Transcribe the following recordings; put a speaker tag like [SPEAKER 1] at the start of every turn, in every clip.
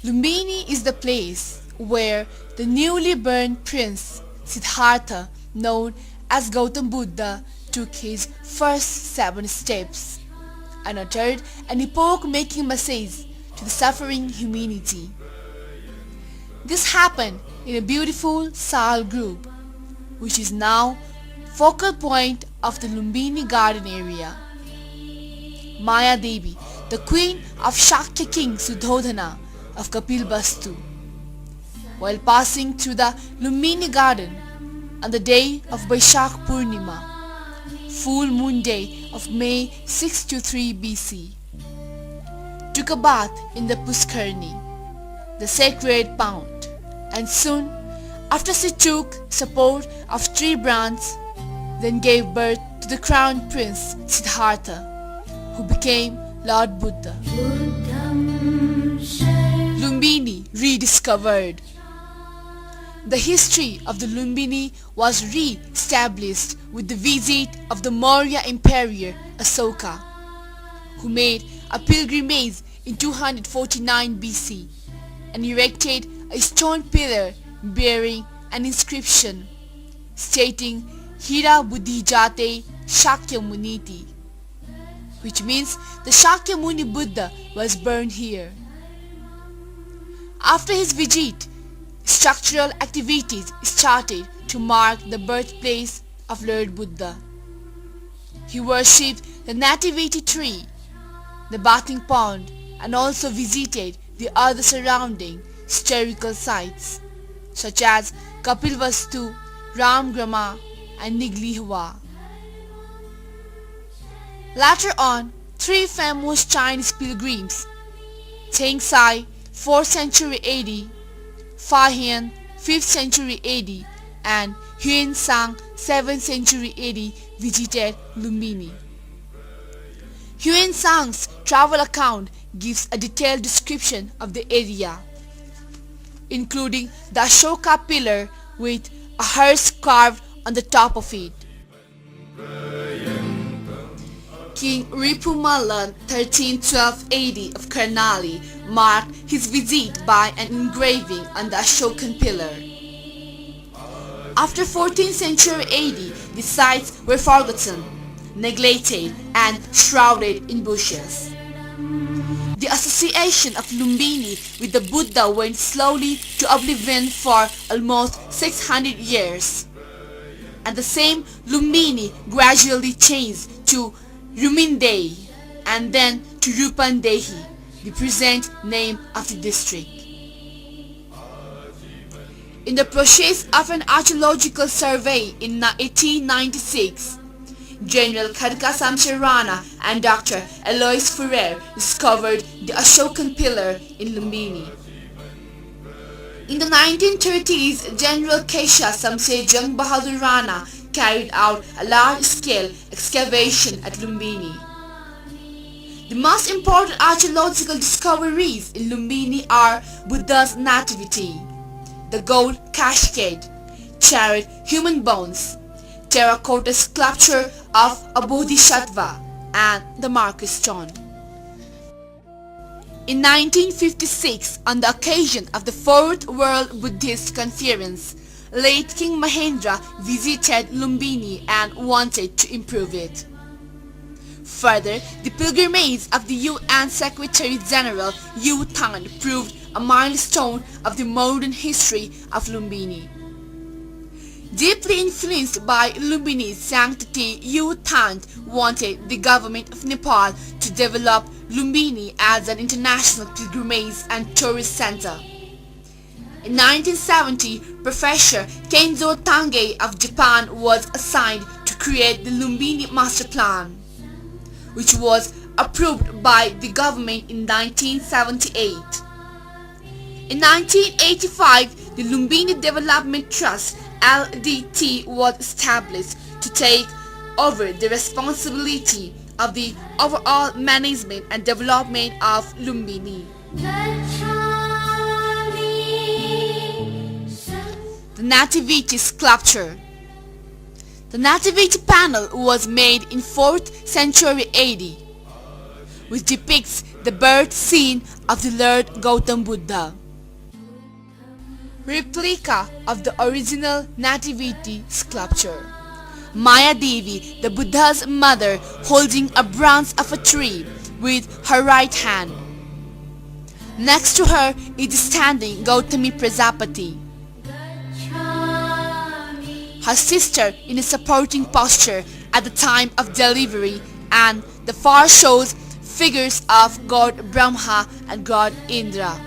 [SPEAKER 1] Lumbini is the place where the newly born prince Siddhartha, known as Gautama Buddha, took his first 7 steps and uttered an epoch-making message to the suffering humanity. This happened in a beautiful Sal group, which is now focal point of the Lumbini garden area. Maya Devi, the queen of Shakya king Suddhodana of Kapilvastu, while passing through the Lumbini garden on the day of Vaishak Purnima, full moon day of May 623 BC, took a bath in the Puskarni, the sacred pond, and soon after she took support of 3 brands, then gave birth to the crown prince Siddhartha, who became Lord Buddha. Lumbini rediscovered. The history of the Lumbini was re-established with the visit of the Maurya Emperor Asoka, who made a pilgrimage in 249 BC and erected a stone pillar bearing an inscription stating Hira Buddhi Jate Shakya Muniti, which means the Shakya Muni Buddha was born here. After his visit, structural activities started to mark the birthplace of Lord Buddha. He worshipped the nativity tree, the bathing pond, and also visited the other surrounding historical sites such as Kapilvastu, Ramgrama, and Niglihwa. Later on, 3 famous Chinese pilgrims, Tengsai 4th century AD, Fahian 5th century AD, and Huensang 7th century AD visited Lumbini. Huensang's travel account gives a detailed description of the area, including the Ashoka pillar with a hearse carved on the top of it. King Ripumalla 1312 AD of Karnali marked his visit by an engraving on the Ashokan pillar. After 14th century AD, the sites were forgotten, neglected, and shrouded in bushes. The association of Lumbini with the Buddha went slowly to oblivion for almost 600 years, and the same Lumbini gradually changed to Rumindei and then to Rupandehi, the present name of the district. In the process of an archaeological survey in 1896, General Khadka Samsharana and Dr. Alois Ferrer discovered the Ashokan pillar in Lumbini. In the 1930s, General Kesha Samse Jung Bahadur Rana carried out a large-scale excavation at Lumbini. The most important archaeological discoveries in Lumbini are Buddha's nativity, the gold cascade, charred human bones, terracotta sculpture of a bodhisattva, and the marker stone. In 1956, on the occasion of the 4th World Buddhist Conference, late King Mahendra visited Lumbini and wanted to improve it. Further, the pilgrimage of the UN Secretary General U Thant proved a milestone of the modern history of Lumbini. Deeply influenced by Lumbini's sanctity, U Thant wanted the government of Nepal to develop Lumbini as an international pilgrimage and tourist center. In 1970, Professor Kenzo Tange of Japan was assigned to create the Lumbini Master Plan, which was approved by the government in 1978. In 1985, the Lumbini Development Trust (LDT) was established to take over the responsibility of the overall management and development of Lumbini. The Nativity Sculpture. The Nativity panel was made in 4th century AD, which depicts the birth scene of the Lord Gautama Buddha. Replica of the original nativity sculpture. Maya Devi, the Buddha's mother, holding a branch of a tree with her right hand. Next to her is standing Gautami Prajapati, her sister in a supporting posture at the time of delivery, and the far shows figures of God Brahma and God Indra,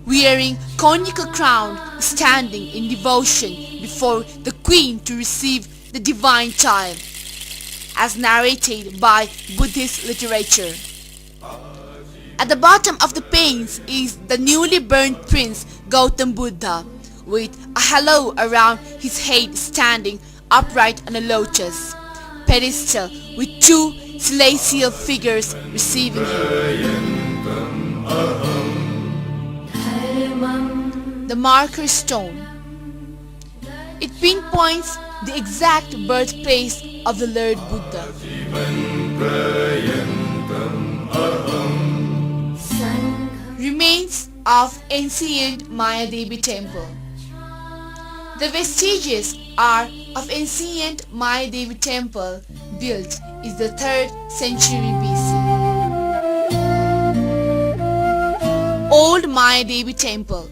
[SPEAKER 1] wearing conical crown, standing in devotion before the queen to receive the divine child, as narrated by Buddhist literature. At the bottom of the paintings is the newly burnt Prince Gautama Buddha, with a halo around his head, standing upright on a lotus pedestal with two celestial figures receiving him. The marker stone. It pinpoints the exact birthplace of the Lord Buddha. Remains of ancient Maya Devi temple. The vestiges are of ancient Maya Devi temple built in the 3rd century BC. Old Maya Devi temple.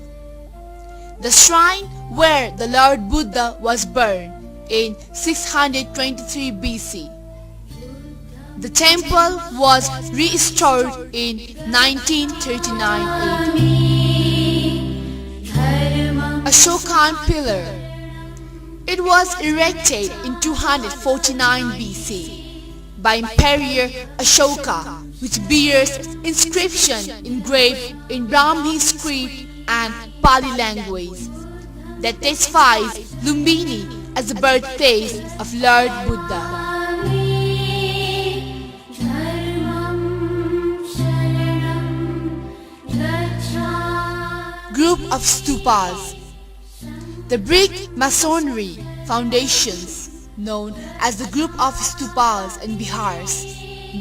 [SPEAKER 1] The shrine where the Lord Buddha was burned in 623 BC. The temple was restored in 1939 AD. Ashokan pillar. It was erected in 249 BC by Emperor Ashoka, which bears inscription engraved in Brahmi script and Pali language that testifies Lumbini as the birthplace of Lord Buddha. Group of stupas. The brick masonry foundations, known as the group of stupas and bihars,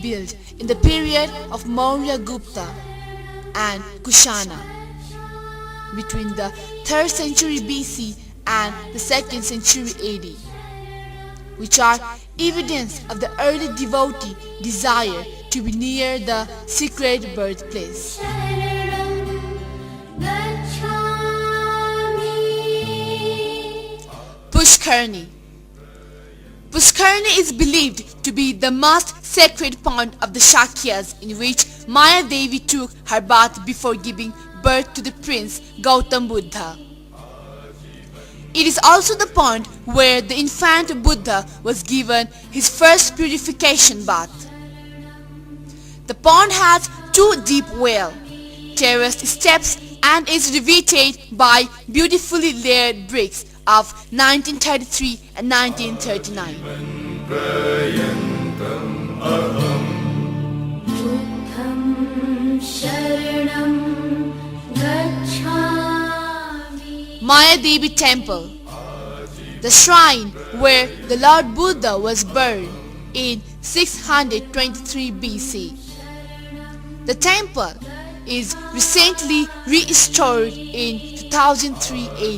[SPEAKER 1] built in the period of Maurya Gupta and Kushana, between the 3rd century BC and the 2nd century AD, which are evidence of the early devotee desire to be near the sacred birthplace. Pushkarni. Pushkarni is believed to be the most sacred pond of the Shakyas, in which Maya Devi took her bath before giving birth to the Prince Gautama Buddha. It is also the pond where the infant Buddha was given his first purification bath. The pond has 2 deep wells, terraced steps, and is reveated by beautifully layered bricks of 1933 and 1939. Maya Devi Temple. The shrine where the Lord Buddha was burned in 623 BC. The temple is recently restored in 2003 AD.